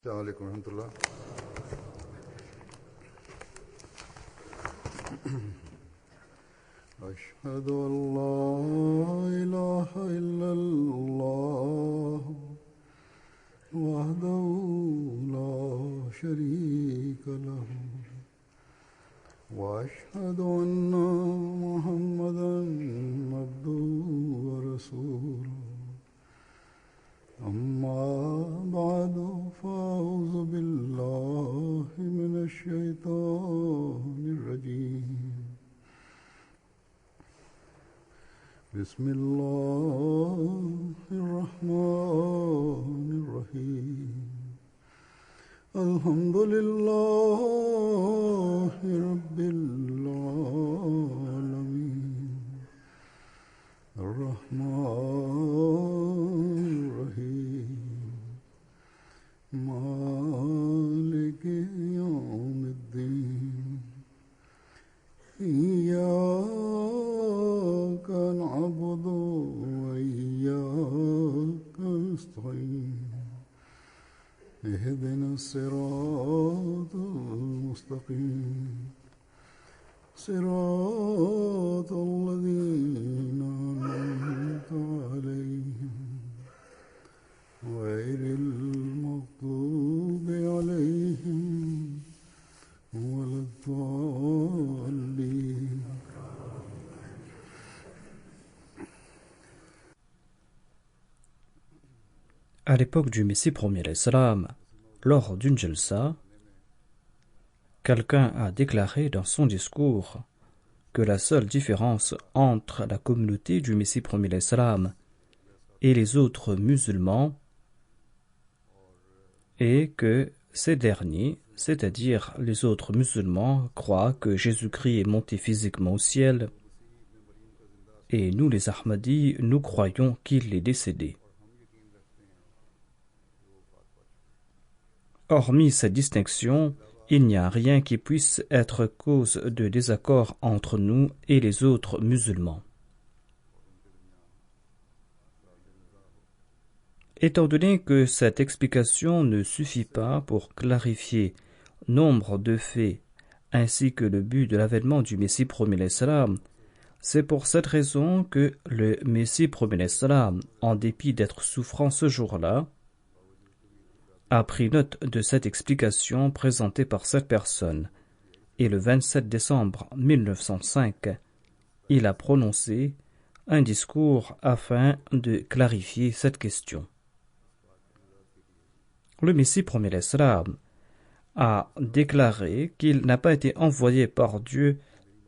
السلام عليكم ورحمة الله. أشهد أن لا إله إلا الله وحده لا شريك له وأشهد أن محمدا عبده ورسوله. أما بعد فأعوذ بالله من الشيطان الرجيم. بسم الله الرحمن الرحيم. الحمد لله رب العالمين الرحمن الرحيم مالك يوم الدين. إياك نعبد وإياك نستعين. اهدنا الصراط المستقيم صراط الذين أنعمت عليهم غير المغضوب عليهم ولا الضالين. À l'époque du Messie premier l'Islam, lors d'une jalsa, quelqu'un a déclaré dans son discours que la seule différence entre la communauté du Messie premier l'Islam et les autres musulmans est que ces derniers, c'est-à-dire les autres musulmans, croient que Jésus-Christ est monté physiquement au ciel, et nous les Ahmadis, nous croyons qu'il est décédé. Hormis cette distinction, il n'y a rien qui puisse être cause de désaccord entre nous et les autres musulmans. Étant donné que cette explication ne suffit pas pour clarifier nombre de faits ainsi que le but de l'avènement du Messie premier l'Islam, c'est pour cette raison que le Messie premier l'Islam, en dépit d'être souffrant ce jour-là, a pris note de cette explication présentée par cette personne, et le 27 décembre 1905, il a prononcé un discours afin de clarifier cette question. Le Messie premier l'Islam a déclaré qu'il n'a pas été envoyé par Dieu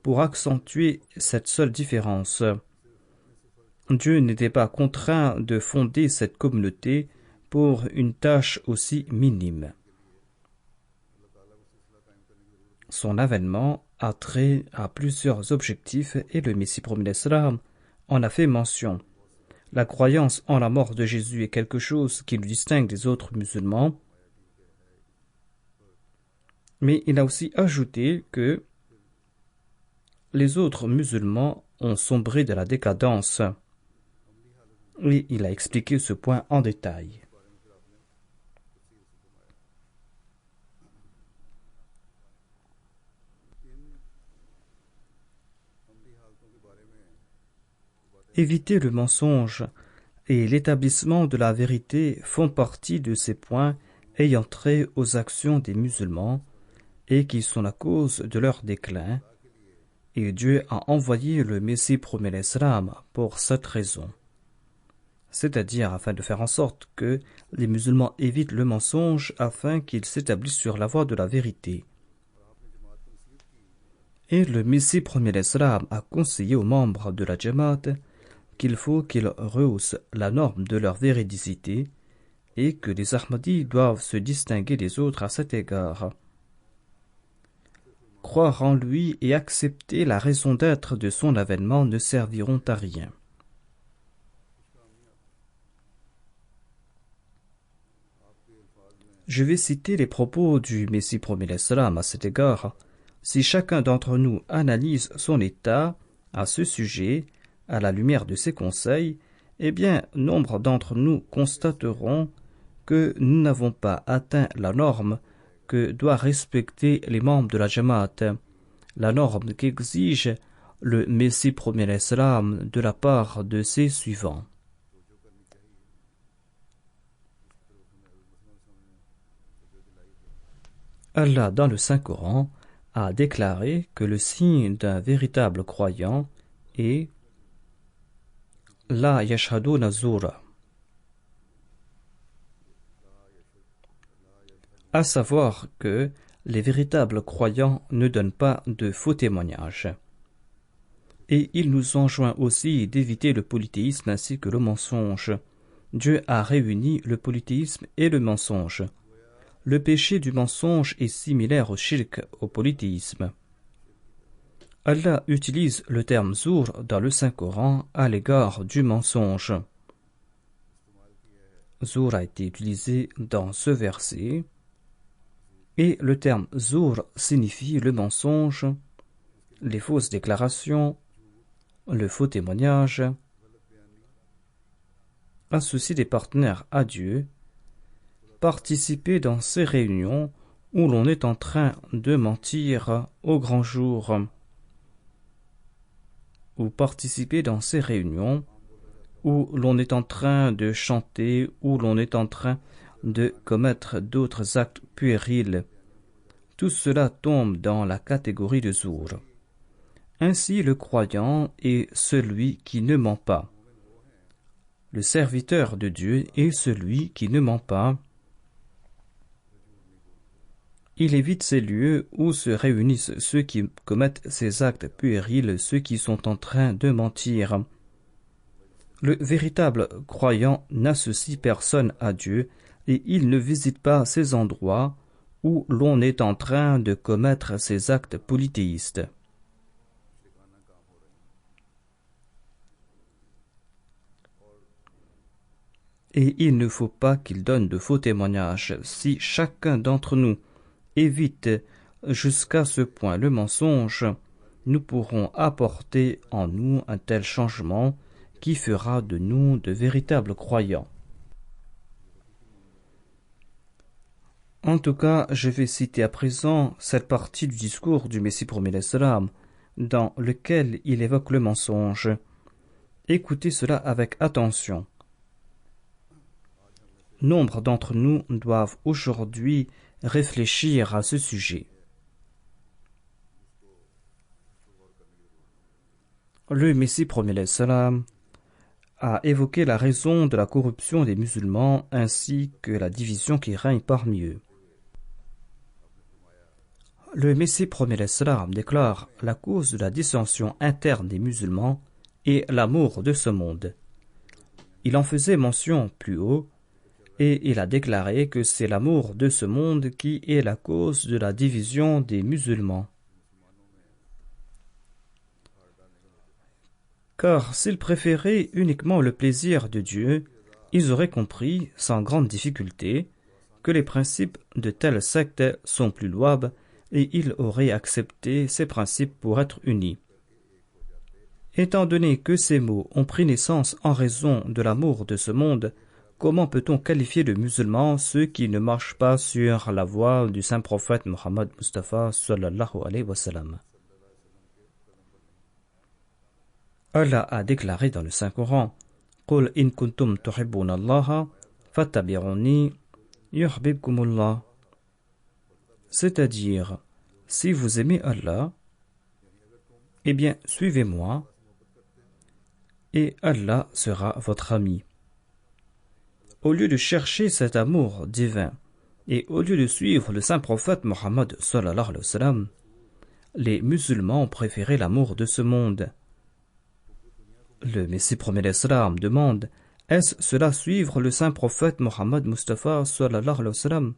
pour accentuer cette seule différence. Dieu n'était pas contraint de fonder cette communauté pour une tâche aussi minime. Son avènement a trait à plusieurs objectifs et le Messie premier l'Islam en a fait mention. La croyance en la mort de Jésus est quelque chose qui nous distingue des autres musulmans, mais il a aussi ajouté que les autres musulmans ont sombré de la décadence, et il a expliqué ce point en détail. Éviter le mensonge et l'établissement de la vérité font partie de ces points ayant trait aux actions des musulmans et qui sont la cause de leur déclin, et Dieu a envoyé le Messie premier l'Islam pour cette raison, c'est-à-dire afin de faire en sorte que les musulmans évitent le mensonge afin qu'ils s'établissent sur la voie de la vérité. Et le Messie premier l'Islam a conseillé aux membres de la Jamaat qu'il faut qu'ils rehaussent la norme de leur véridicité et que les Ahmadis doivent se distinguer des autres à cet égard. Croire en lui et accepter la raison d'être de son avènement ne serviront à rien. Je vais citer les propos du Messie premier l'Islam à cet égard. Si chacun d'entre nous analyse son état à ce sujet, à la lumière de ses conseils, eh bien, nombre d'entre nous constateront que nous n'avons pas atteint la norme que doivent respecter les membres de la Jamaat, la norme qu'exige le Messie premier l'Islam de la part de ses suivants. Allah, dans le Saint-Coran, a déclaré que le signe d'un véritable croyant est La yashhaduna zura, à savoir que les véritables croyants ne donnent pas de faux témoignages. Et il nous enjoint aussi d'éviter le polythéisme ainsi que le mensonge. Dieu a réuni le polythéisme et le mensonge. Le péché du mensonge est similaire au shirk, au polythéisme. Allah utilise le terme zour dans le Saint-Coran à l'égard du mensonge. Zour a été utilisé dans ce verset et le terme zour signifie le mensonge, les fausses déclarations, le faux témoignage, associer des partenaires à Dieu, participer dans ces réunions où l'on est en train de mentir au grand jour, ou participer dans ces réunions où l'on est en train de chanter, où l'on est en train de commettre d'autres actes puérils. Tout cela tombe dans la catégorie de zour. Ainsi, le croyant est celui qui ne ment pas. Le serviteur de Dieu est celui qui ne ment pas. Il évite ces lieux où se réunissent ceux qui commettent ces actes puérils, ceux qui sont en train de mentir. Le véritable croyant n'associe personne à Dieu et il ne visite pas ces endroits où l'on est en train de commettre ces actes polythéistes. Et il ne faut pas qu'il donne de faux témoignages. Si chacun d'entre nous évite jusqu'à ce point le mensonge, nous pourrons apporter en nous un tel changement qui fera de nous de véritables croyants. En tout cas, je vais citer à présent cette partie du discours du Messie premier l'Islam, dans lequel il évoque le mensonge. Écoutez cela avec attention. Nombre d'entre nous doivent aujourd'hui réfléchir à ce sujet. Le Messie premier l'Islam a évoqué la raison de la corruption des musulmans ainsi que la division qui règne parmi eux. Le Messie premier l'Islam déclare la cause de la dissension interne des musulmans est l'amour de ce monde. Il en faisait mention plus haut et il a déclaré que c'est l'amour de ce monde qui est la cause de la division des musulmans. Car s'ils préféraient uniquement le plaisir de Dieu, ils auraient compris, sans grande difficulté, que les principes de telle secte sont plus louables et ils auraient accepté ces principes pour être unis. Étant donné que ces mots ont pris naissance en raison de l'amour de ce monde, comment peut-on qualifier de musulmans ceux qui ne marchent pas sur la voie du saint prophète Muhammad Mustafa sallallahu alayhi wa sallam? Allah a déclaré dans le Saint-Coran: Qul in kuntum tuhibbuna Allah fattabi'uni yuhibbukumullah. C'est-à-dire, si vous aimez Allah, eh bien suivez-moi et Allah sera votre ami. Au lieu de chercher cet amour divin et au lieu de suivre le saint prophète Muhammad sallallahu alayhi wa sallam, les musulmans ont préféré l'amour de ce monde. Le Messie premier l'Islam demande: est-ce cela suivre le saint prophète Muhammad Mustafa sallallahu alayhi wa sallam?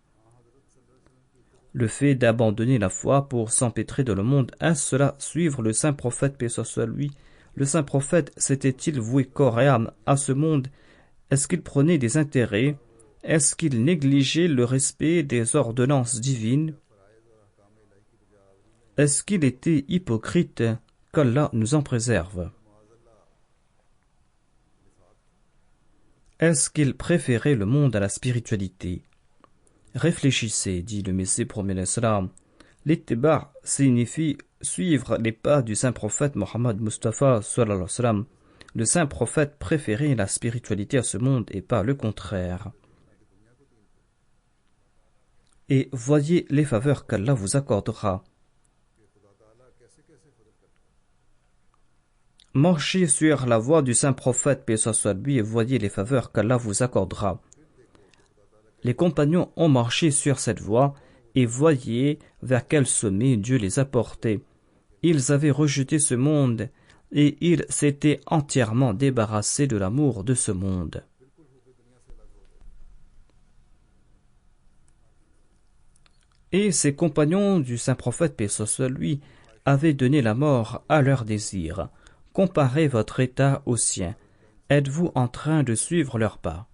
Le fait d'abandonner la foi pour s'empêtrer dans le monde, est-ce cela suivre le saint prophète, paix soit lui? Le saint prophète s'était-il voué corps et âme à ce monde? Est-ce qu'il prenait des intérêts? Est-ce qu'il négligeait le respect des ordonnances divines? Est-ce qu'il était hypocrite? Qu'Allah nous en préserve. Est-ce qu'il préférait le monde à la spiritualité? Réfléchissez, dit le Messie promet l'Islam. L'ittiba' signifie suivre les pas du saint prophète Mohammed Mustafa sallallahu alayhi wa sallam. Le saint prophète préférait la spiritualité à ce monde et pas le contraire. Et voyez les faveurs qu'Allah vous accordera. Marchez sur la voie du saint prophète, paix soit lui, et voyez les faveurs qu'Allah vous accordera. Les compagnons ont marché sur cette voie, et voyez vers quel sommet Dieu les a portés. Ils avaient rejeté ce monde, et ils s'étaient entièrement débarrassés de l'amour de ce monde. Et ces compagnons du saint prophète, paix soit lui, avaient donné la mort à leurs désirs. Comparez votre état au sien. Êtes-vous en train de suivre leurs pas?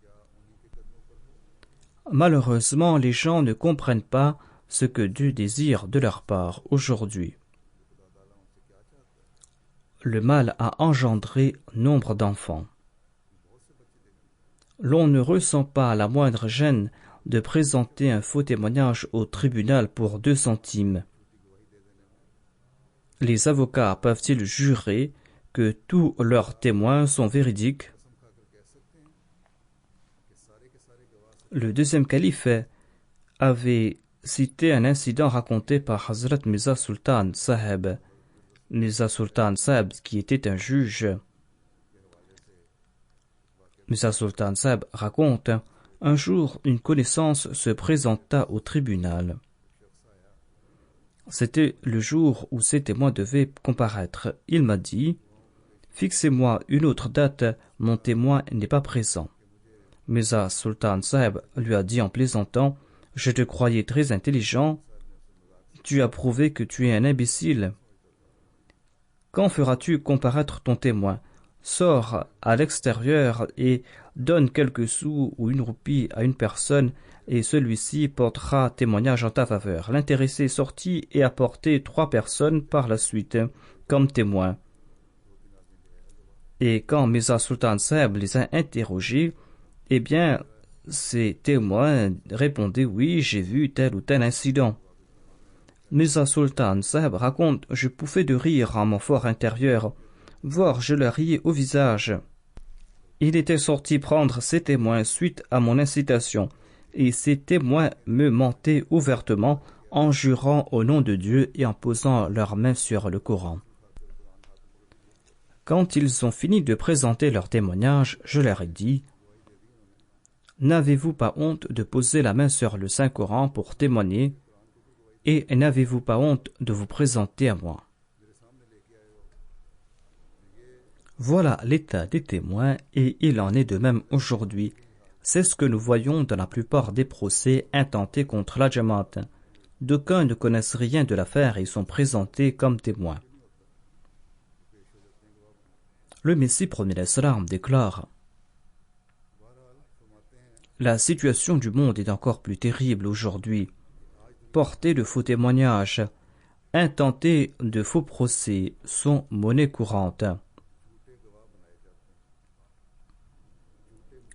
Malheureusement, les gens ne comprennent pas ce que Dieu désire de leur part aujourd'hui. Le mal a engendré nombre d'enfants. L'on ne ressent pas la moindre gêne de présenter un faux témoignage au tribunal pour 2 centimes. Les avocats peuvent-ils jurer que tous leurs témoins sont véridiques? Le deuxième calife avait cité un incident raconté par Hazrat Mirza Sultan Saheb. Mirza Sultan Saheb, qui était un juge. Mirza Sultan Saheb raconte: un jour, une connaissance se présenta au tribunal. C'était le jour où ces témoins devaient comparaître. Il m'a dit: fixez-moi une autre date, mon témoin n'est pas présent. Mirza Sultan Saheb lui a dit en plaisantant: je te croyais très intelligent, tu as prouvé que tu es un imbécile. Quand feras-tu comparaître ton témoin? Sors à l'extérieur et donne quelques sous ou une roupie à une personne, et celui-ci portera témoignage en ta faveur. L'intéressé sortit et apportait 3 personnes par la suite comme témoins. Et quand Mirza Sultan Saheb les a interrogés, eh bien, ces témoins répondaient: oui, j'ai vu tel ou tel incident. Mirza Sultan Saheb raconte: je pouffais de rire en mon fort intérieur, voire je leur riais au visage. Il était sorti prendre ses témoins suite à mon incitation, et ces témoins me mentaient ouvertement en jurant au nom de Dieu et en posant leurs mains sur le Coran. Quand ils ont fini de présenter leur témoignage, je leur ai dit: n'avez-vous pas honte de poser la main sur le Saint-Coran pour témoigner, et n'avez-vous pas honte de vous présenter à moi? Voilà l'état des témoins, et il en est de même aujourd'hui. C'est ce que nous voyons dans la plupart des procès intentés contre la Jamaat. D'aucuns ne connaissent rien de l'affaire et sont présentés comme témoins. Le Messie promet l'Islam déclare: la situation du monde est encore plus terrible aujourd'hui. Porter de faux témoignages, intenter de faux procès sont monnaie courante.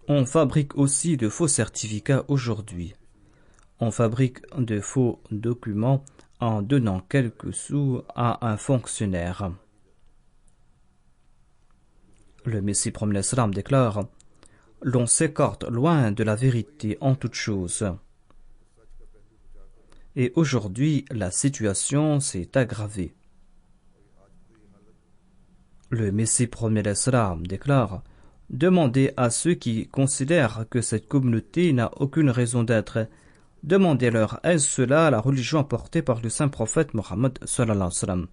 On fabrique aussi de faux certificats aujourd'hui. On fabrique de faux documents en donnant quelques sous à un fonctionnaire. Le Messie promet l'Islam déclare: l'on s'écarte loin de la vérité en toutes choses. Et aujourd'hui, la situation s'est aggravée. Le Messie promet l'Islam déclare: demandez à ceux qui considèrent que cette communauté n'a aucune raison d'être, demandez-leur: est-ce cela la religion apportée par le saint prophète Mohammed sallallahu alayhi wa sallam?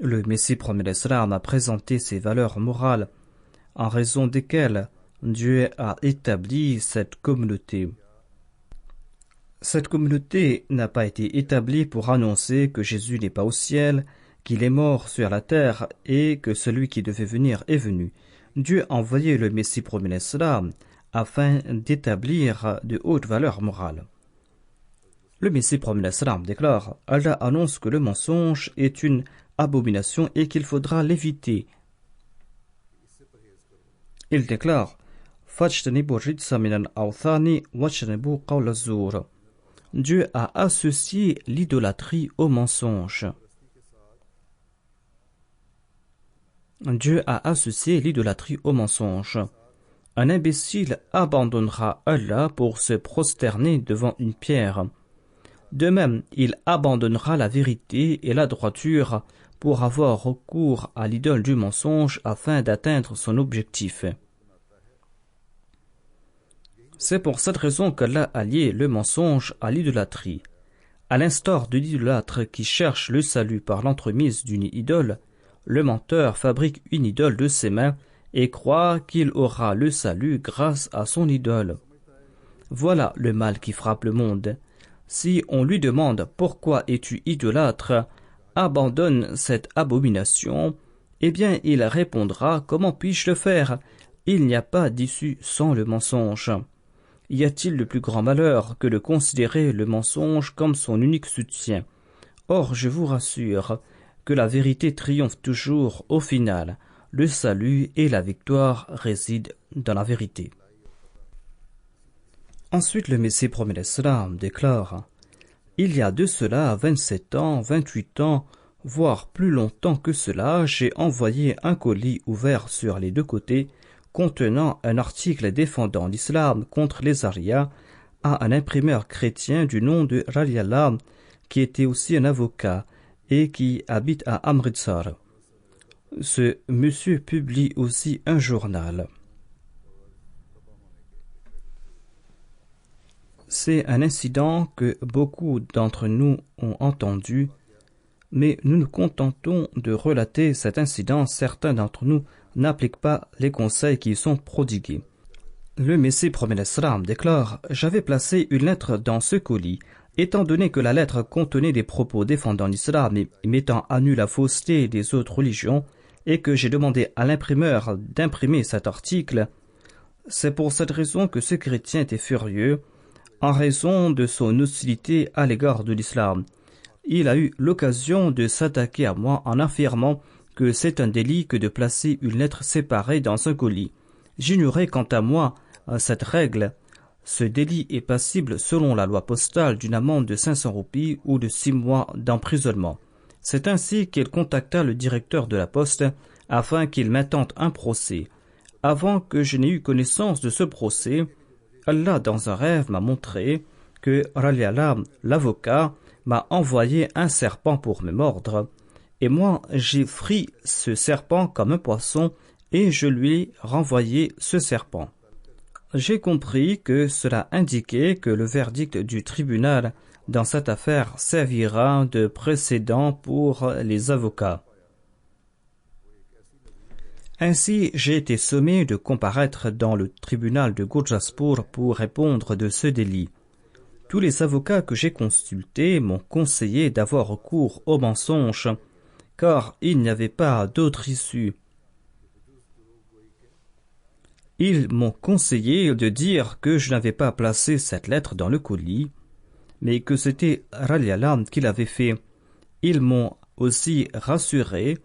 Le Messie promet l'Islam a présenté ses valeurs morales, en raison desquelles Dieu a établi cette communauté. Cette communauté n'a pas été établie pour annoncer que Jésus n'est pas au ciel, qu'il est mort sur la terre et que celui qui devait venir est venu. Dieu a envoyé le Messie promis l'Islam afin d'établir de hautes valeurs morales. Le Messie promis l'Islam déclare: Allah annonce que le mensonge est une abomination et qu'il faudra l'éviter. Il déclare: فاجتنبوا الرجس من الأوثان واجتنبوا قول الزور. Dieu a associé l'idolâtrie au mensonge. Dieu a associé l'idolâtrie au mensonge. Un imbécile abandonnera Allah pour se prosterner devant une pierre. De même, il abandonnera la vérité et la droiture pour avoir recours à l'idole du mensonge afin d'atteindre son objectif. C'est pour cette raison qu'Allah a lié le mensonge à l'idolâtrie. À l'instar de l'idolâtre qui cherche le salut par l'entremise d'une idole, le menteur fabrique une idole de ses mains et croit qu'il aura le salut grâce à son idole. Voilà le mal qui frappe le monde. Si on lui demande « Pourquoi es-tu idolâtre ?» abandonne cette abomination, eh bien il répondra « Comment puis-je le faire ? Il n'y a pas d'issue sans le mensonge. » Y a-t-il de plus grand malheur que de considérer le mensonge comme son unique soutien? Or, je vous rassure que la vérité triomphe toujours au final. Le salut et la victoire résident dans la vérité. Ensuite, le Messie promet l'Islam déclare « Il y a de cela 27 ans, 28 ans, voire plus longtemps que cela, j'ai envoyé un colis ouvert sur les deux côtés contenant un article défendant l'islam contre les Arias à un imprimeur chrétien du nom de Raliallah, qui était aussi un avocat et qui habite à Amritsar. Ce monsieur publie aussi un journal. C'est un incident que beaucoup d'entre nous ont entendu, mais nous nous contentons de relater cet incident. Certains d'entre nous n'appliquent pas les conseils qui y sont prodigués. Le Messie promet l'Islam déclare « J'avais placé une lettre dans ce colis. Étant donné que la lettre contenait des propos défendant l'islam et mettant à nu la fausseté des autres religions, et que j'ai demandé à l'imprimeur d'imprimer cet article, c'est pour cette raison que ce chrétien était furieux, en raison de son hostilité à l'égard de l'islam. Il a eu l'occasion de s'attaquer à moi en affirmant que c'est un délit que de placer une lettre séparée dans un colis. J'ignorais quant à moi cette règle. Ce délit est passible selon la loi postale d'une amende de 500 roupies ou de 6 mois d'emprisonnement. C'est ainsi qu'il contacta le directeur de la poste afin qu'il m'intente un procès. Avant que je n'ai eu connaissance de ce procès, Allah dans un rêve m'a montré que Raliallah, l'avocat, m'a envoyé un serpent pour me mordre, et moi j'ai pris ce serpent comme un poisson et je lui ai renvoyé ce serpent. J'ai compris que cela indiquait que le verdict du tribunal dans cette affaire servira de précédent pour les avocats. Ainsi, j'ai été sommé de comparaître dans le tribunal de Gurjaspur pour répondre de ce délit. Tous les avocats que j'ai consultés m'ont conseillé d'avoir recours au mensonge, car il n'y avait pas d'autre issue. Ils m'ont conseillé de dire que je n'avais pas placé cette lettre dans le colis, mais que c'était Raliallah qui l'avait fait. Ils m'ont aussi rassuré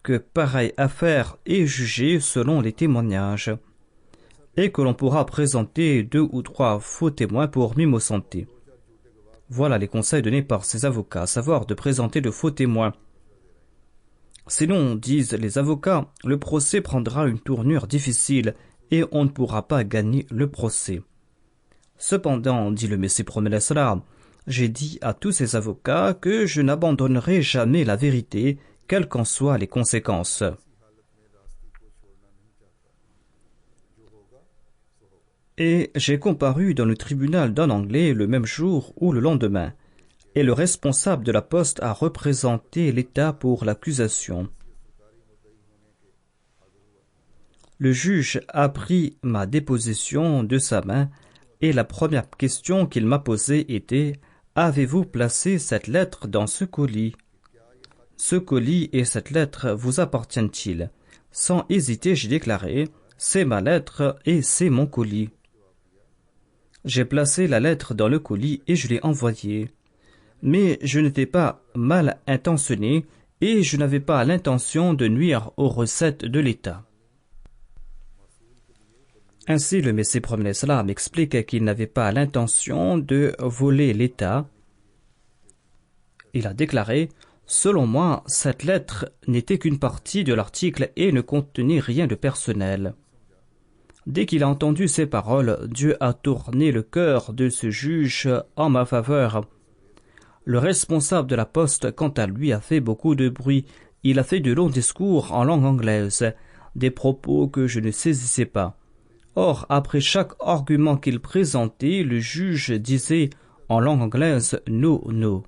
que pareille affaire est jugée selon les témoignages, et que l'on pourra présenter 2 ou 3 faux témoins pour m'innocenter. Voilà les conseils donnés par ces avocats, à savoir de présenter de faux témoins. Sinon, disent les avocats, le procès prendra une tournure difficile et on ne pourra pas gagner le procès. Cependant, dit le Messie promet l'Islam, j'ai dit à tous ces avocats que je n'abandonnerai jamais la vérité, quelles qu'en soient les conséquences. Et j'ai comparu dans le tribunal d'un Anglais le même jour ou le lendemain, et le responsable de la poste a représenté l'État pour l'accusation. Le juge a pris ma déposition de sa main, et la première question qu'il m'a posée était « Avez-vous placé cette lettre dans ce colis ? Ce colis et cette lettre vous appartiennent-ils » Sans hésiter, j'ai déclaré « C'est ma lettre et c'est mon colis. » J'ai placé la lettre dans le colis et je l'ai envoyée. Mais je n'étais pas mal intentionné et je n'avais pas l'intention de nuire aux recettes de l'État. Ainsi, le Messie prophète l'Islam explique qu'il n'avait pas l'intention de voler l'État. Il a déclaré « Selon moi, cette lettre n'était qu'une partie de l'article et ne contenait rien de personnel. » Dès qu'il a entendu ces paroles, Dieu a tourné le cœur de ce juge en ma faveur. Le responsable de la poste, quant à lui, a fait beaucoup de bruit. Il a fait de longs discours en langue anglaise, des propos que je ne saisissais pas. Or, après chaque argument qu'il présentait, le juge disait en langue anglaise « no, no »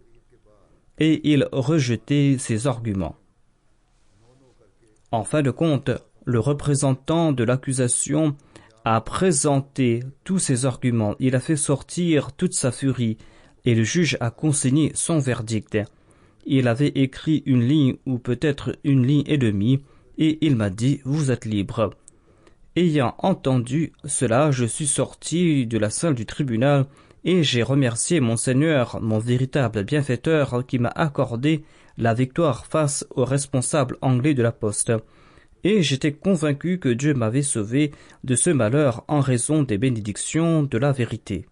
et il rejetait ces arguments. En fin de compte, le représentant de l'accusation a présenté tous ses arguments. Il a fait sortir toute sa furie et le juge a consigné son verdict. Il avait écrit une ligne ou peut-être une ligne et demie et il m'a dit « Vous êtes libre ». Ayant entendu cela, je suis sorti de la salle du tribunal et j'ai remercié mon Seigneur, mon véritable bienfaiteur, qui m'a accordé la victoire face au responsable anglais de la poste. Et j'étais convaincu que Dieu m'avait sauvé de ce malheur en raison des bénédictions de la vérité.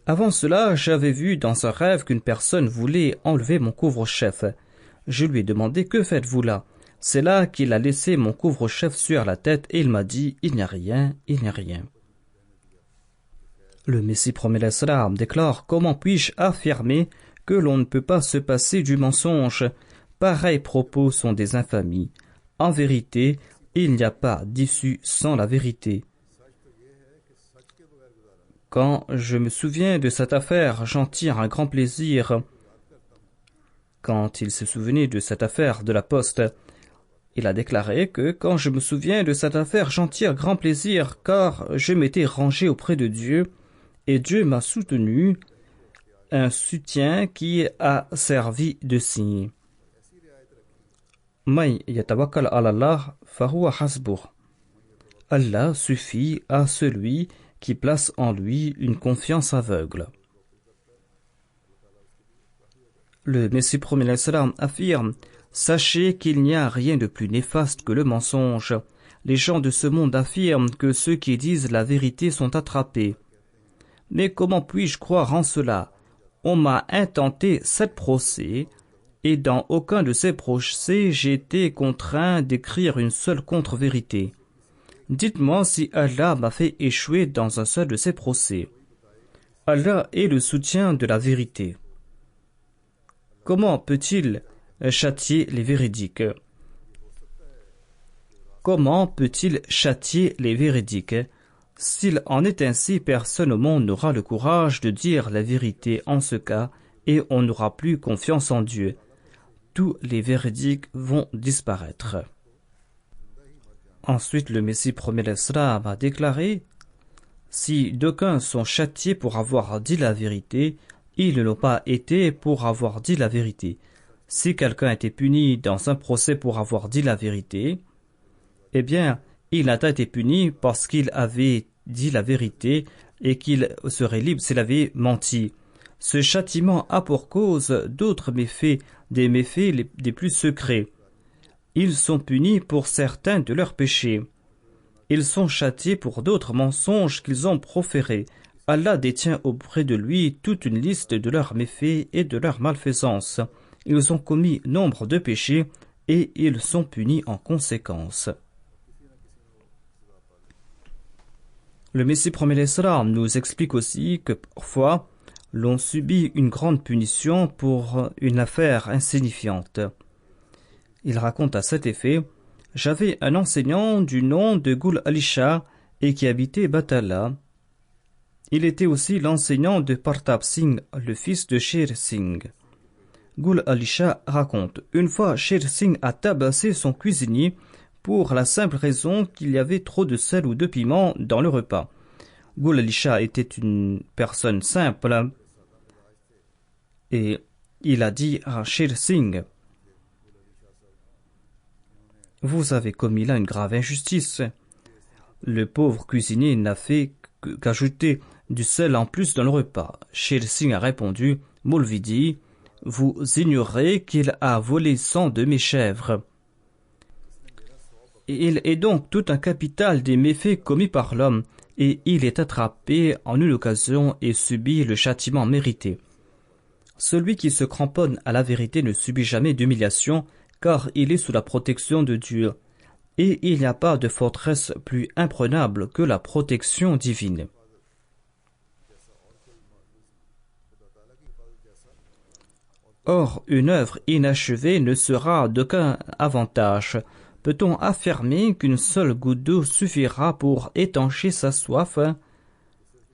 Avant cela, j'avais vu dans un rêve qu'une personne voulait enlever mon couvre-chef. Je lui ai demandé « Que faites-vous là ?» C'est là qu'il a laissé mon couvre-chef sur la tête et il m'a dit « Il n'y a rien, il n'y a rien ». Le Messie prophète l'Islam déclare « Comment puis-je affirmer que l'on ne peut pas se passer du mensonge ? Pareils propos sont des infamies. En vérité, il n'y a pas d'issue sans la vérité. » Quand je me souviens de cette affaire, j'en tire un grand plaisir. Quand il se souvenait de cette affaire de la poste, il a déclaré que quand je me souviens de cette affaire, j'en tire grand plaisir car je m'étais rangé auprès de Dieu et Dieu m'a soutenu, un soutien qui a servi de signe. May yatawakkal ala Allah fahuwa hasbuh. Allah suffit à celui qui place en lui une confiance aveugle. Le Messie prophète l'Islam affirme « Sachez qu'il n'y a rien de plus néfaste que le mensonge. Les gens de ce monde affirment que ceux qui disent la vérité sont attrapés. Mais comment puis-je croire en cela? On m'a intenté 7 procès, et dans aucun de ces procès j'ai été contraint d'écrire une seule contre-vérité. Dites-moi si Allah m'a fait échouer dans un seul de ces procès. Allah est le soutien de la vérité. Comment peut-il châtier les véridiques? Comment peut-il châtier les véridiques? S'il en est ainsi, personne au monde n'aura le courage de dire la vérité en ce cas et on n'aura plus confiance en Dieu. Tous les véridiques vont disparaître. Ensuite, le Messie prophète l'Islam a déclaré « Si d'aucuns sont châtiés pour avoir dit la vérité, ils ne l'ont pas été pour avoir dit la vérité. Si quelqu'un a été puni dans un procès pour avoir dit la vérité, eh bien, il n'a pas été puni parce qu'il avait dit la vérité et qu'il serait libre s'il avait menti. Ce châtiment a pour cause d'autres méfaits, des méfaits des plus secrets. Ils sont punis pour certains de leurs péchés. Ils sont châtiés pour d'autres mensonges qu'ils ont proférés. Allah détient auprès de lui toute une liste de leurs méfaits et de leurs malfaisances. Ils ont commis nombre de péchés et ils sont punis en conséquence. Le Messie prophète l'Islam nous explique aussi que parfois l'on subit une grande punition pour une affaire insignifiante. Il raconte à cet effet « J'avais un enseignant du nom de Gul Ali Shah et qui habitait Batala. Il était aussi l'enseignant de Partab Singh, le fils de Sher Singh. Gul Ali Shah raconte « Une fois, Sher Singh a tabassé son cuisinier pour la simple raison qu'il y avait trop de sel ou de piment dans le repas. Gul Ali Shah était une personne simple et il a dit à Sher Singh « Vous avez commis là une grave injustice. Le pauvre cuisinier n'a fait qu'ajouter du sel en plus dans le repas. » Sher Singh a répondu « Moulvidi, vous ignorez qu'il a volé 100 de mes chèvres. » Il est donc tout un capital des méfaits commis par l'homme, et il est attrapé en une occasion et subit le châtiment mérité. Celui qui se cramponne à la vérité ne subit jamais d'humiliation, car il est sous la protection de Dieu, et il n'y a pas de forteresse plus imprenable que la protection divine. Or, une œuvre inachevée ne sera d'aucun avantage. Peut-on affirmer qu'une seule goutte d'eau suffira pour étancher sa soif,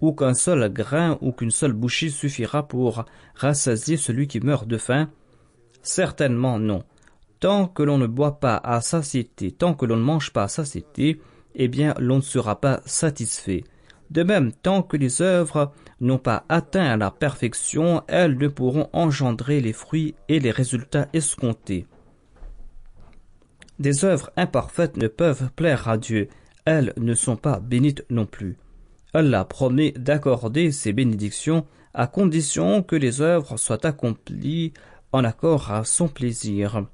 ou qu'un seul grain ou qu'une seule bouchée suffira pour rassasier celui qui meurt de faim? Certainement non. Tant que l'on ne boit pas à satiété, tant que l'on ne mange pas à satiété, eh bien l'on ne sera pas satisfait. De même, tant que les œuvres n'ont pas atteint la perfection, elles ne pourront engendrer les fruits et les résultats escomptés. Des œuvres imparfaites ne peuvent plaire à Dieu, elles ne sont pas bénites non plus. Allah promet d'accorder ses bénédictions à condition que les œuvres soient accomplies en accord à son plaisir.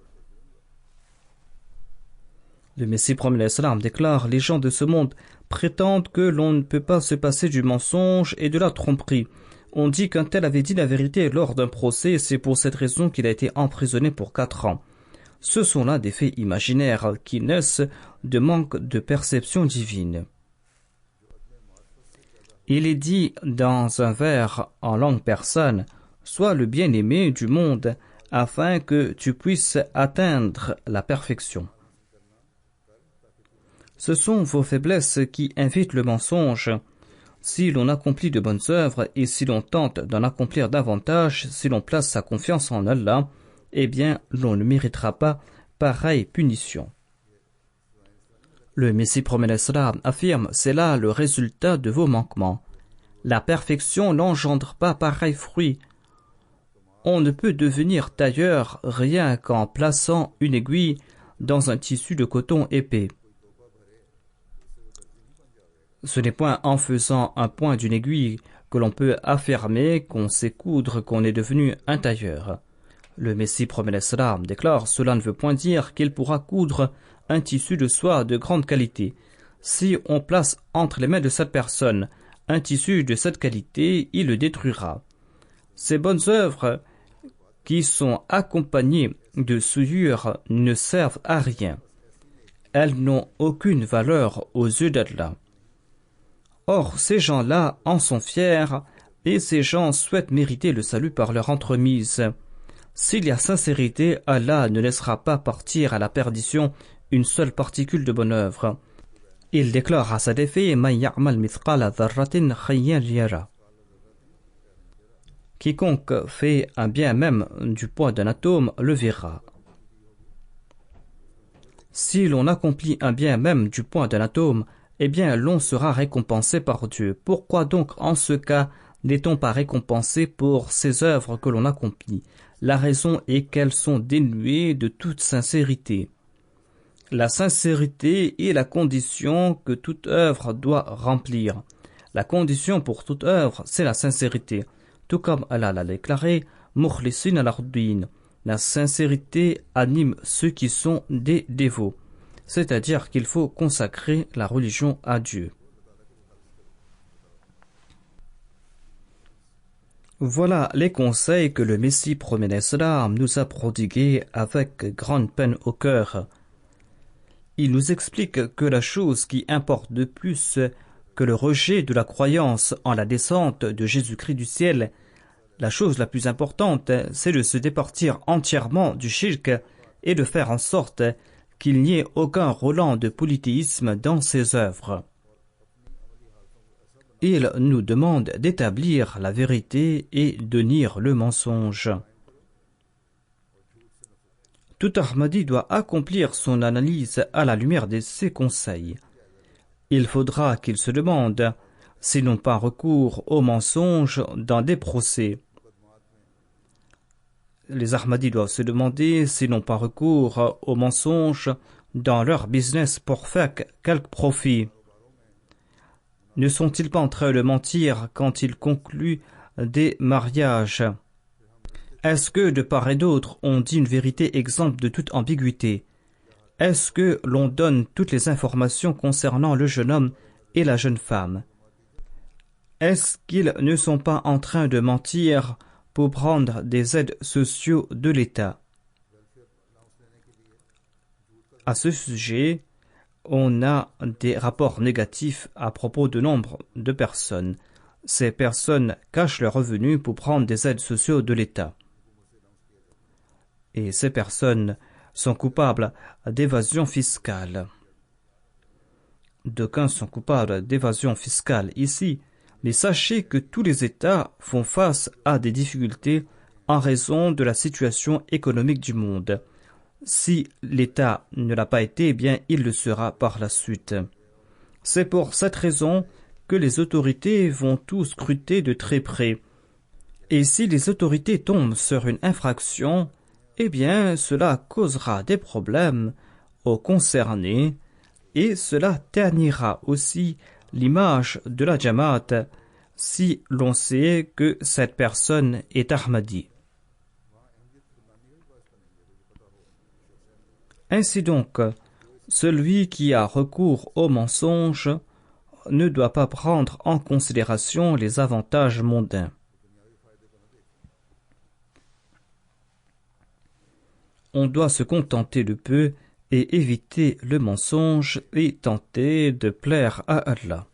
Le Messie promet l'Islam déclare: les gens de ce monde prétendent que l'on ne peut pas se passer du mensonge et de la tromperie. On dit qu'un tel avait dit la vérité lors d'un procès et c'est pour cette raison qu'il a été emprisonné pour 4 ans. Ce sont là des faits imaginaires qui naissent de manque de perception divine. Il est dit dans un vers en langue persane: sois le bien-aimé du monde afin que tu puisses atteindre la perfection. Ce sont vos faiblesses qui invitent le mensonge. Si l'on accomplit de bonnes œuvres et si l'on tente d'en accomplir davantage, si l'on place sa confiance en Allah, eh bien l'on ne méritera pas pareille punition. Le Messie promet l'Islam affirme: c'est là le résultat de vos manquements. La perfection n'engendre pas pareil fruit. On ne peut devenir tailleur rien qu'en plaçant une aiguille dans un tissu de coton épais. Ce n'est point en faisant un point d'une aiguille que l'on peut affirmer qu'on sait coudre qu'on est devenu un tailleur. Le Messie promet l'Islam déclare: cela ne veut point dire qu'il pourra coudre un tissu de soie de grande qualité. Si on place entre les mains de cette personne un tissu de cette qualité, il le détruira. Ces bonnes œuvres qui sont accompagnées de souillures ne servent à rien. Elles n'ont aucune valeur aux yeux d'Allah. Or, ces gens-là en sont fiers et ces gens souhaitent mériter le salut par leur entremise. S'il y a sincérité, Allah ne laissera pas partir à la perdition une seule particule de bonne œuvre. Il déclare à cet effet: Man ya'mal mithqala dharratin khayran yara. Quiconque fait un bien même du poids d'un atome le verra. Si l'on accomplit un bien même du poids d'un atome, eh bien l'on sera récompensé par Dieu. Pourquoi donc en ce cas n'est-on pas récompensé pour ces œuvres que l'on accomplit? La raison est qu'elles sont dénuées de toute sincérité. La sincérité est la condition que toute œuvre doit remplir. La condition pour toute œuvre, c'est la sincérité. Tout comme Allah l'a déclaré: Mukhlisin al-Ardin. La sincérité anime ceux qui sont des dévots. C'est-à-dire qu'il faut consacrer la religion à Dieu. Voilà les conseils que le Messie promet l'Islam nous a prodigués avec grande peine au cœur. Il nous explique que la chose qui importe de plus que le rejet de la croyance en la descente de Jésus-Christ du ciel, la chose la plus importante, c'est de se départir entièrement du shirk et de faire en sorte qu'il n'y ait aucun relent de polythéisme dans ses œuvres. Il nous demande d'établir la vérité et de nier le mensonge. Tout Ahmadi doit accomplir son analyse à la lumière de ses conseils. Il faudra qu'il se demande s'ils n'ont pas recours au mensonge dans des procès. Les Ahmadis doivent se demander s'ils n'ont pas recours au mensonge dans leur business pour faire quelque profit. Ne sont-ils pas en train de mentir quand ils concluent des mariages? Est-ce que de part et d'autre on dit une vérité exempte de toute ambiguïté? est-ce que l'on donne toutes les informations concernant le jeune homme et la jeune femme? Est-ce qu'ils ne sont pas en train de mentir pour prendre des aides sociaux de l'État? À ce sujet, on a des rapports négatifs à propos de nombre de personnes. Ces personnes cachent leurs revenus pour prendre des aides sociaux de l'État. Et ces personnes sont coupables d'évasion fiscale. D'aucuns sont coupables d'évasion fiscale ici, mais sachez que tous les États font face à des difficultés en raison de la situation économique du monde. Si l'État ne l'a pas été, eh bien, il le sera par la suite. C'est pour cette raison que les autorités vont tout scruter de très près. Et si les autorités tombent sur une infraction, eh bien, cela causera des problèmes aux concernés et cela ternira aussi l'image de la Jamaat si l'on sait que cette personne est Ahmadi. Ainsi donc, celui qui a recours au mensonge ne doit pas prendre en considération les avantages mondains. On doit se contenter de peu et éviter le mensonge et tenter de plaire à Allah.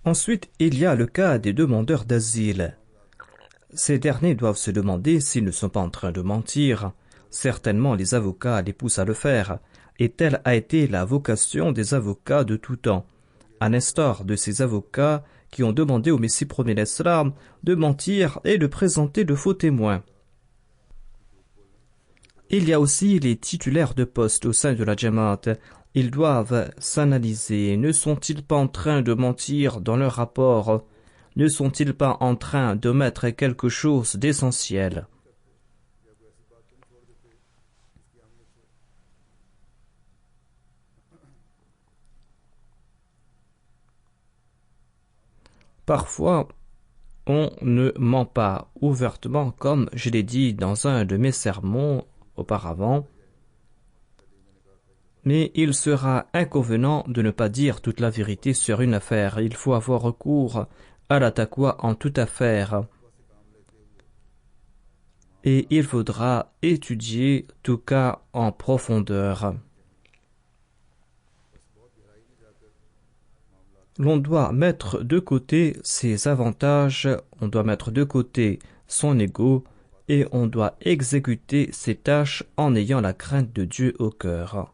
Ensuite, il y a le cas des demandeurs d'asile. Ces derniers doivent se demander s'ils ne sont pas en train de mentir. Certainement les avocats les poussent à le faire, et telle a été la vocation des avocats de tout temps, à l'instar de ces avocats qui ont demandé au Messie premier l'Islam de mentir et de présenter de faux témoins. Il y a aussi les titulaires de poste au sein de la Jamaat. Ils doivent s'analyser. Ne sont-ils pas en train de mentir dans leur rapport? Ne sont-ils pas en train d'omettre quelque chose d'essentiel? Parfois, on ne ment pas ouvertement, comme je l'ai dit dans un de mes sermons auparavant, mais il sera inconvenant de ne pas dire toute la vérité sur une affaire. Il faut avoir recours à la taqwa en toute affaire. Et il faudra étudier tout cas en profondeur. L'on doit mettre de côté ses avantages, on doit mettre de côté son ego et on doit exécuter ses tâches en ayant la crainte de Dieu au cœur.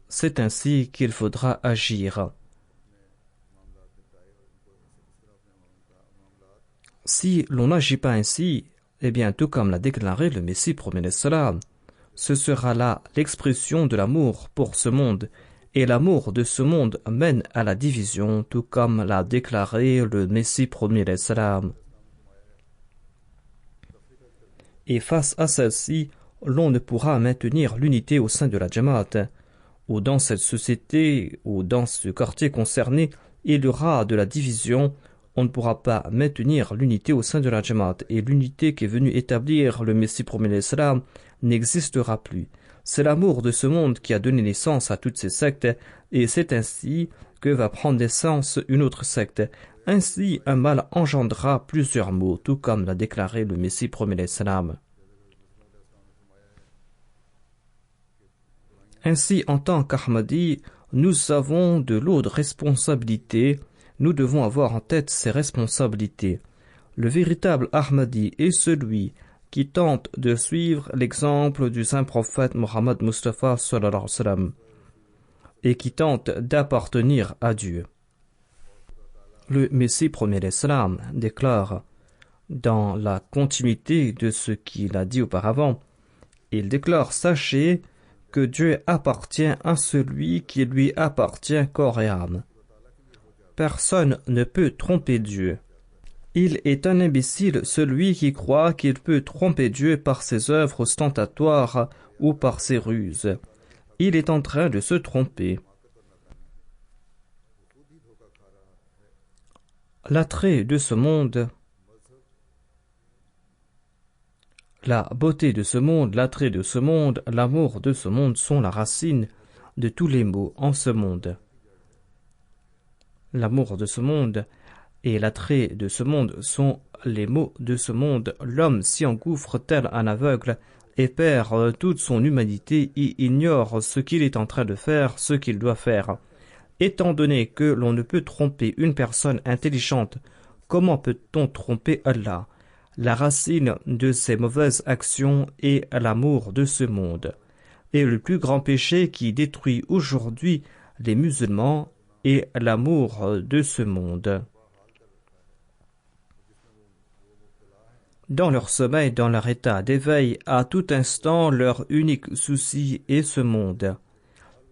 C'est ainsi qu'il faudra agir. Si l'on n'agit pas ainsi, eh bien, tout comme l'a déclaré le Messie premier l'Islam, ce sera là l'expression de l'amour pour ce monde, et l'amour de ce monde mène à la division, tout comme l'a déclaré le Messie premier l'Islam. Et face à celle-ci, l'on ne pourra maintenir l'unité au sein de la Jamaat, ou dans cette société, ou dans ce quartier concerné, il y aura de la division. On ne pourra pas maintenir l'unité au sein de la Jamaat, et l'unité qui est venue établir le Messie premier l'Islam n'existera plus. C'est l'amour de ce monde qui a donné naissance à toutes ces sectes, et c'est ainsi que va prendre naissance une autre secte. Ainsi, un mal engendra plusieurs maux, tout comme l'a déclaré le Messie premier l'Islam. Ainsi, en tant qu'Ahmadi, nous avons de lourdes responsabilités. Nous devons avoir en tête ces responsabilités. Le véritable Ahmadi est celui qui tente de suivre l'exemple du saint prophète Mohammed Mustafa sallallahu alayhi wa sallam et qui tente d'appartenir à Dieu. Le Messie premier l'Islam déclare, dans la continuité de ce qu'il a dit auparavant, il déclare: sachez que Dieu appartient à celui qui lui appartient corps et âme. Personne ne peut tromper Dieu. Il est un imbécile celui qui croit qu'il peut tromper Dieu par ses œuvres ostentatoires ou par ses ruses. Il est en train de se tromper. L'attrait de ce monde La beauté de ce monde, l'attrait de ce monde, l'amour de ce monde sont la racine de tous les maux en ce monde. L'amour de ce monde et l'attrait de ce monde sont les maux de ce monde. L'homme s'y engouffre tel un aveugle et perd toute son humanité et ignore ce qu'il est en train de faire, ce qu'il doit faire. Étant donné que l'on ne peut tromper une personne intelligente, comment peut-on tromper Allah? La racine de ces mauvaises actions est l'amour de ce monde. Et le plus grand péché qui détruit aujourd'hui les musulmans est l'amour de ce monde. Dans leur sommeil, dans leur état d'éveil, à tout instant, leur unique souci est ce monde.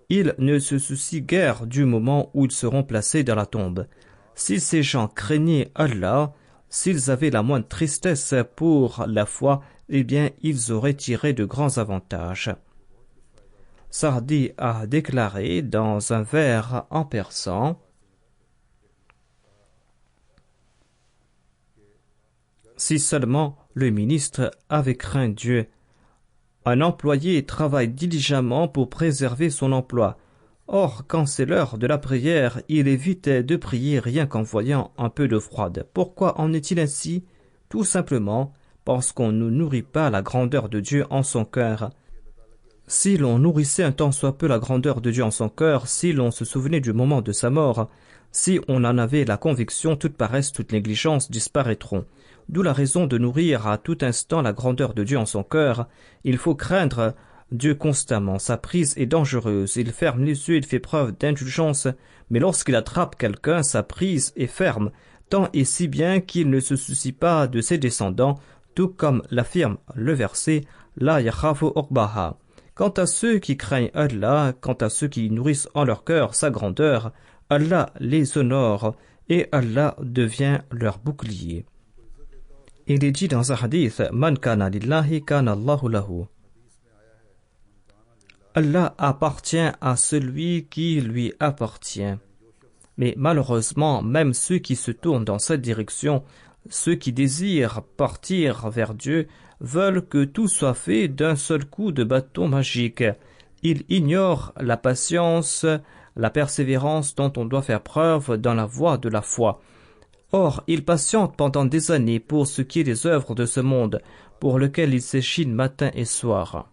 Ils ne se soucient guère du moment où ils seront placés dans la tombe. Si ces gens craignaient Allah, s'ils avaient la moindre tristesse pour la foi, eh bien, ils auraient tiré de grands avantages. Sardi a déclaré dans un vers en persan: si seulement le ministre avait craint Dieu. Un employé travaille diligemment pour préserver son emploi. Or, quand c'est l'heure de la prière, il évite de prier rien qu'en voyant un peu d'eau froide. Pourquoi en est-il ainsi? Tout simplement parce qu'on ne nourrit pas la grandeur de Dieu en son cœur. Si l'on nourrissait un tant soit peu la grandeur de Dieu en son cœur, si l'on se souvenait du moment de sa mort, si on en avait la conviction, toute paresse, toute négligence disparaîtront. D'où la raison de nourrir à tout instant la grandeur de Dieu en son cœur. Il faut craindre Dieu constamment. Sa prise est dangereuse. Il ferme les yeux, il fait preuve d'indulgence. Mais lorsqu'il attrape quelqu'un, sa prise est ferme, tant et si bien qu'il ne se soucie pas de ses descendants, tout comme l'affirme le verset « La yakhafu uqbaha ». Quant à ceux qui craignent Allah, quant à ceux qui nourrissent en leur cœur sa grandeur, Allah les honore et Allah devient leur bouclier. Il est dit dans un hadith: Man kana lillahi kana Allahu lahu. Allah appartient à celui qui lui appartient. Mais malheureusement, même ceux qui se tournent dans cette direction, ceux qui désirent partir vers Dieu, veulent que tout soit fait d'un seul coup de bâton magique. Ils ignorent la patience, la persévérance dont on doit faire preuve dans la voie de la foi. Or, ils patientent pendant des années pour ce qui est des œuvres de ce monde, pour lequel ils s'échinent matin et soir.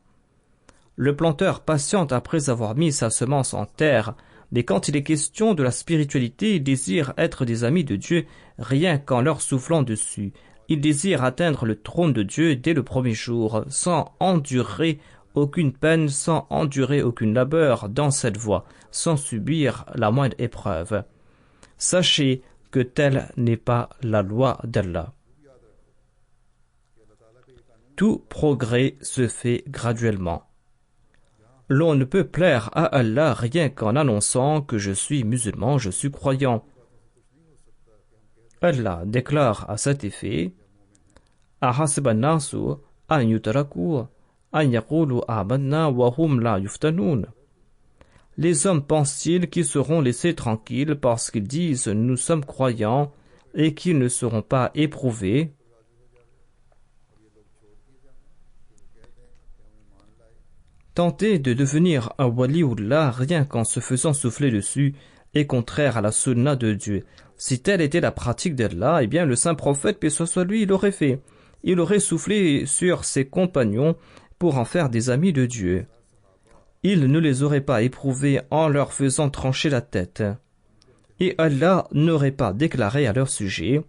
Le planteur patiente après avoir mis sa semence en terre, mais quand il est question de la spiritualité, il désire être des amis de Dieu rien qu'en leur soufflant dessus. Il désire atteindre le trône de Dieu dès le premier jour, sans endurer aucune peine, sans endurer aucune labeur dans cette voie, sans subir la moindre épreuve. Sachez que telle n'est pas la loi d'Allah. Tout progrès se fait graduellement. L'on ne peut plaire à Allah rien qu'en annonçant que je suis musulman, je suis croyant. Allah déclare à cet effet: Ahasiba nasu an yutraku an yaqulu amanna wa hum la yuftanun. Les hommes pensent-ils qu'ils seront laissés tranquilles parce qu'ils disent « nous sommes croyants » et qu'ils ne seront pas éprouvés? Tenter de devenir un waliullah rien qu'en se faisant souffler dessus est contraire à la sunna de Dieu. Si telle était la pratique d'Allah, eh bien le saint prophète, paix soit sur lui, il l'aurait fait. Il aurait soufflé sur ses compagnons pour en faire des amis de Dieu. Il ne les aurait pas éprouvés en leur faisant trancher la tête. Et Allah n'aurait pas déclaré à leur sujet: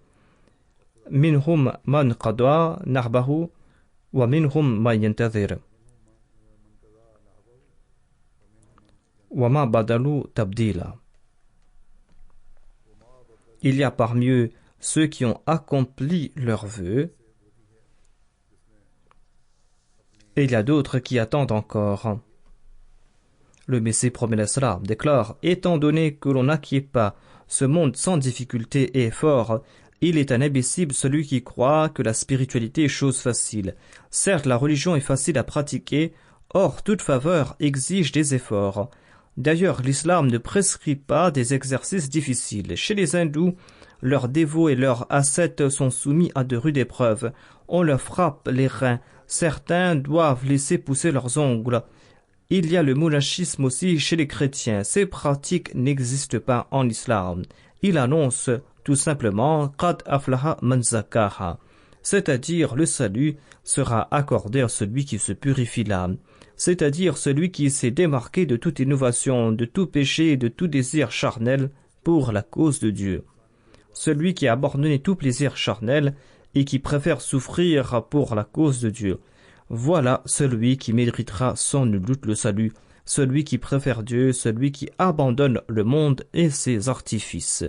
Minhum man qada nahbahu wa minhum man yantazir. Wa ma badalu tabdila. Il y a parmi eux ceux qui ont accompli leurs vœux, et il y a d'autres qui attendent encore. Le Messie promet l'Islam déclare: étant donné que l'on n'acquiert pas ce monde sans difficulté et effort, il est un imbécile celui qui croit que la spiritualité est chose facile. Certes, la religion est facile à pratiquer, or toute faveur exige des efforts. D'ailleurs, l'islam ne prescrit pas des exercices difficiles. Chez les hindous, leurs dévots et leurs ascètes sont soumis à de rudes épreuves. On leur frappe les reins. Certains doivent laisser pousser leurs ongles. Il y a le monachisme aussi chez les chrétiens. Ces pratiques n'existent pas en islam. Il annonce tout simplement « Qad aflaha man zakaha », c'est-à-dire le salut sera accordé à celui qui se purifie l'âme, c'est-à-dire celui qui s'est démarqué de toute innovation, de tout péché et de tout désir charnel pour la cause de Dieu. Celui qui a abandonné tout plaisir charnel et qui préfère souffrir pour la cause de Dieu. Voilà celui qui méritera sans nul doute le salut, celui qui préfère Dieu, celui qui abandonne le monde et ses artifices.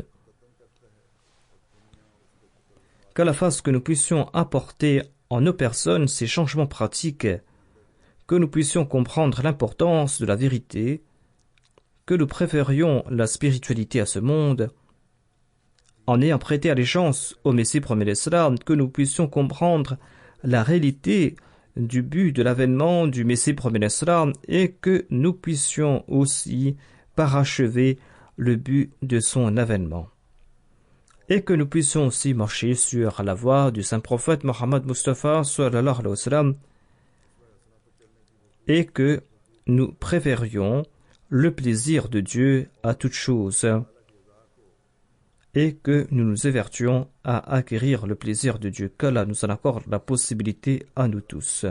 Qu'Allah fasse que nous puissions apporter en nos personnes ces changements pratiques, que nous puissions comprendre l'importance de la vérité, que nous préférions la spiritualité à ce monde, en ayant prêté allégeance au Messie premier l'Islam, que nous puissions comprendre la réalité du but de l'avènement du Messie premier l'Islam et que nous puissions aussi parachever le but de son avènement. Et que nous puissions aussi marcher sur la voie du saint prophète Mohammed Mustafa sallallahu alayhi wa sallam et que nous préférions le plaisir de Dieu à toute chose et que nous nous évertuions à acquérir le plaisir de Dieu, qu'Allah nous en accorde la possibilité à nous tous.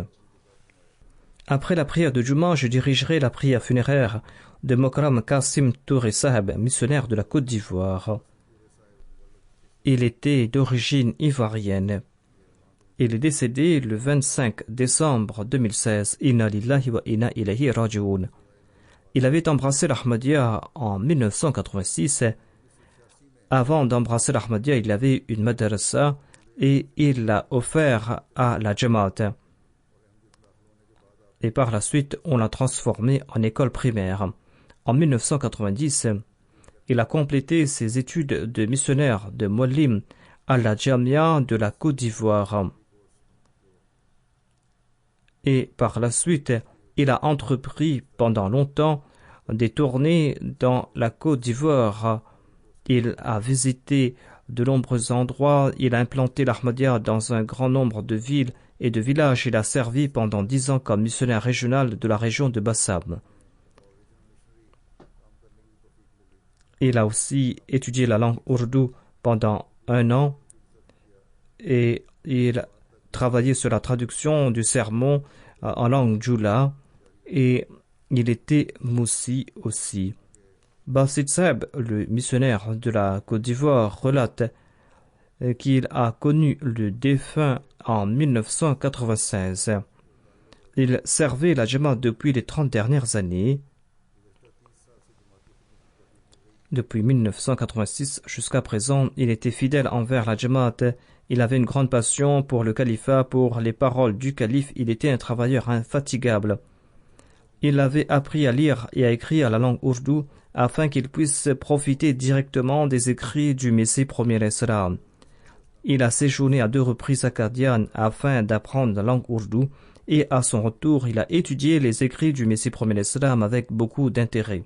Après la prière de Juma, je dirigerai la prière funéraire de Mokram Kassim Touré Saheb, missionnaire de la Côte d'Ivoire. Il était d'origine ivoirienne. Il est décédé le 25 décembre 2016. Inna lillahi wa inna ilayhi raji'un. Il avait embrassé l'Ahmadiyya en 1986. Avant d'embrasser l'Ahmadiyya, il avait une madrasa et il l'a offert à la Jamaat. Et par la suite, on l'a transformé en école primaire. En 1990, il a complété ses études de missionnaire de Muallim à la Jamia de la Côte d'Ivoire. Et par la suite, il a entrepris pendant longtemps des tournées dans la Côte d'Ivoire. Il a visité de nombreux endroits, il a implanté l'Ahmadiyya dans un grand nombre de villes et de villages. Il a servi pendant 10 ans comme missionnaire régional de la région de Bassam. Il a aussi étudié la langue ourdou pendant 1 an et il a travaillé sur la traduction du sermon en langue djoula et il était moussi aussi. Basit Seb, le missionnaire de la Côte d'Ivoire, relate qu'il a connu le défunt en 1996. Il servait la Jamaat depuis les 30 dernières années. Depuis 1986 jusqu'à présent, il était fidèle envers la Jamaat. Il avait une grande passion pour le califat, pour les paroles du calife. Il était un travailleur infatigable. Il avait appris à lire et à écrire la langue ourdou afin qu'il puisse profiter directement des écrits du Messie premier l'Islam. Il a séjourné à 2 reprises à Qadian afin d'apprendre la langue ourdou et à son retour, il a étudié les écrits du Messie premier l'Islam avec beaucoup d'intérêt.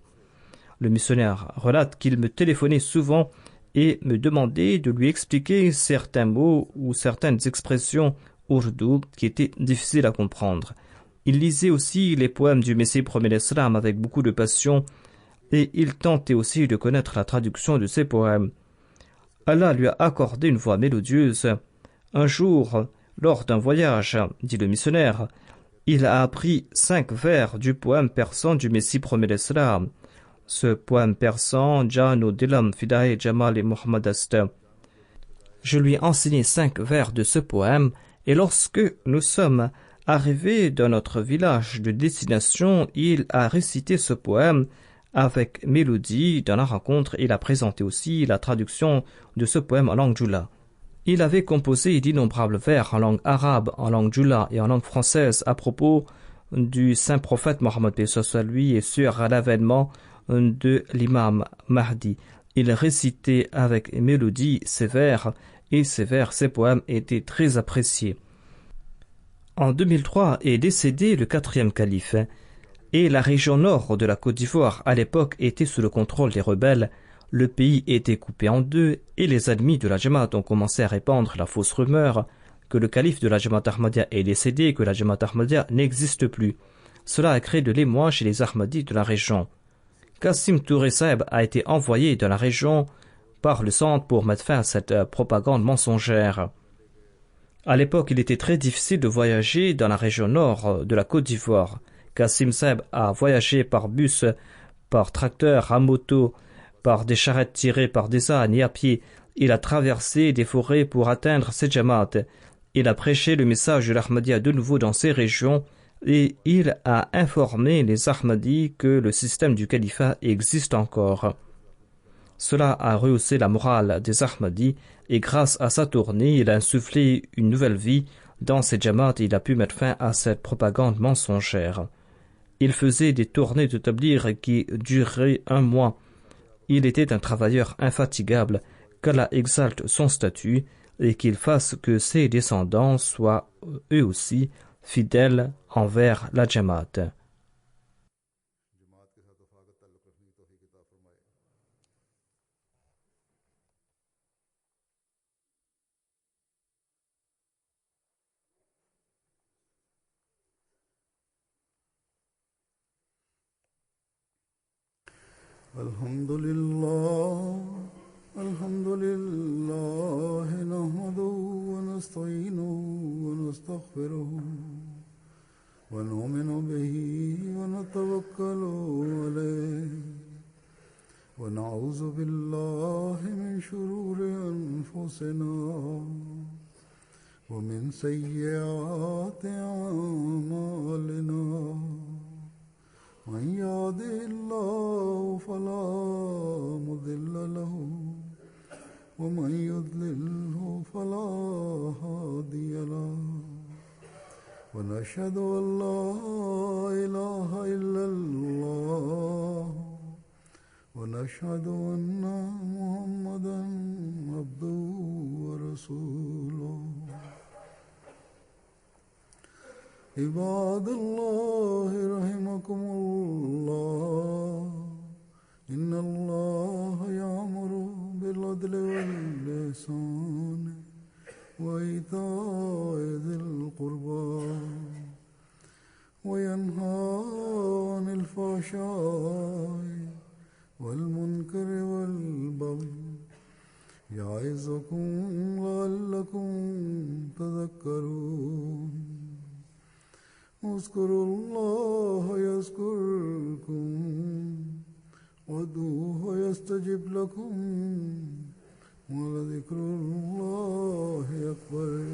Le missionnaire relate qu'il me téléphonait souvent et me demandait de lui expliquer certains mots ou certaines expressions ourdou qui étaient difficiles à comprendre. Il lisait aussi les poèmes du Messie premier l'Islam avec beaucoup de passion et il tentait aussi de connaître la traduction de ces poèmes. Allah lui a accordé une voix mélodieuse. Un jour, lors d'un voyage, dit le missionnaire, il a appris 5 vers du poème persan du Messie premier l'Islam. Ce poème persan, Janu Dilam Fidae Jamal et Muhammad Asta. Je lui ai enseigné 5 vers de ce poème, et lorsque nous sommes arrivés dans notre village de destination, il a récité ce poème avec mélodie. Dans la rencontre, il a présenté aussi la traduction de ce poème en langue djoula. Il avait composé d'innombrables vers en langue arabe, en langue djoula et en langue française à propos du saint prophète Mohammed paix soit lui et sur l'avènement de l'imam Mahdi. Il récitait avec mélodie ses vers et ses poèmes étaient très appréciés. En 2003 est décédé le 4e calife et la région nord de la Côte d'Ivoire à l'époque était sous le contrôle des rebelles le pays était coupé en deux et les ennemis de la Jamaat ont commencé à répandre la fausse rumeur que le calife de la Jamaat Ahmadiyya est décédé et que la Jamaat Ahmadiyya n'existe plus. Cela a créé de l'émoi chez les Ahmadis de la région. Qasim Touré Saeb a été envoyé dans la région par le centre pour mettre fin à cette propagande mensongère. À l'époque, il était très difficile de voyager dans la région nord de la Côte d'Ivoire. Qasim Saeb a voyagé par bus, par tracteur, à moto, par des charrettes tirées par des ânes et à pied. Il a traversé des forêts pour atteindre cette Jamaat. Il a prêché le message de l'Ahmadiyya de nouveau dans ces régions et il a informé les Ahmadis que le système du califat existe encore. Cela a rehaussé la morale des Ahmadis et grâce à sa tournée, il a insufflé une nouvelle vie dans ces Jamaat et il a pu mettre fin à cette propagande mensongère. Il faisait des tournées de tablir qui duraient 1 mois. Il était un travailleur infatigable, qu'Allah exalte son statut et qu'il fasse que ses descendants soient eux aussi fidèles envers la Jamaat. الحمد لله نحمده ونستعينه ونستغفره ونؤمن به ونتوكل عليه ونعوذ بالله من شرور أنفسنا ومن سيئات أعمالنا من يهده الله فلا مضل له ومن يضلله فلا هادي له ونشهد أن لا إله إلا الله ونشهد أن محمدا عبده ورسوله عباد الله رحمكم الله إن الله يأمر بالعدل والإحسان وإيتاء ذي القربى وينهى عن الفحشاء والمنكر والبغي يعظكم لعلكم تذكرون اذكروا الله يذكركم وادعوه يستجب لكم ولذكر الله أكبر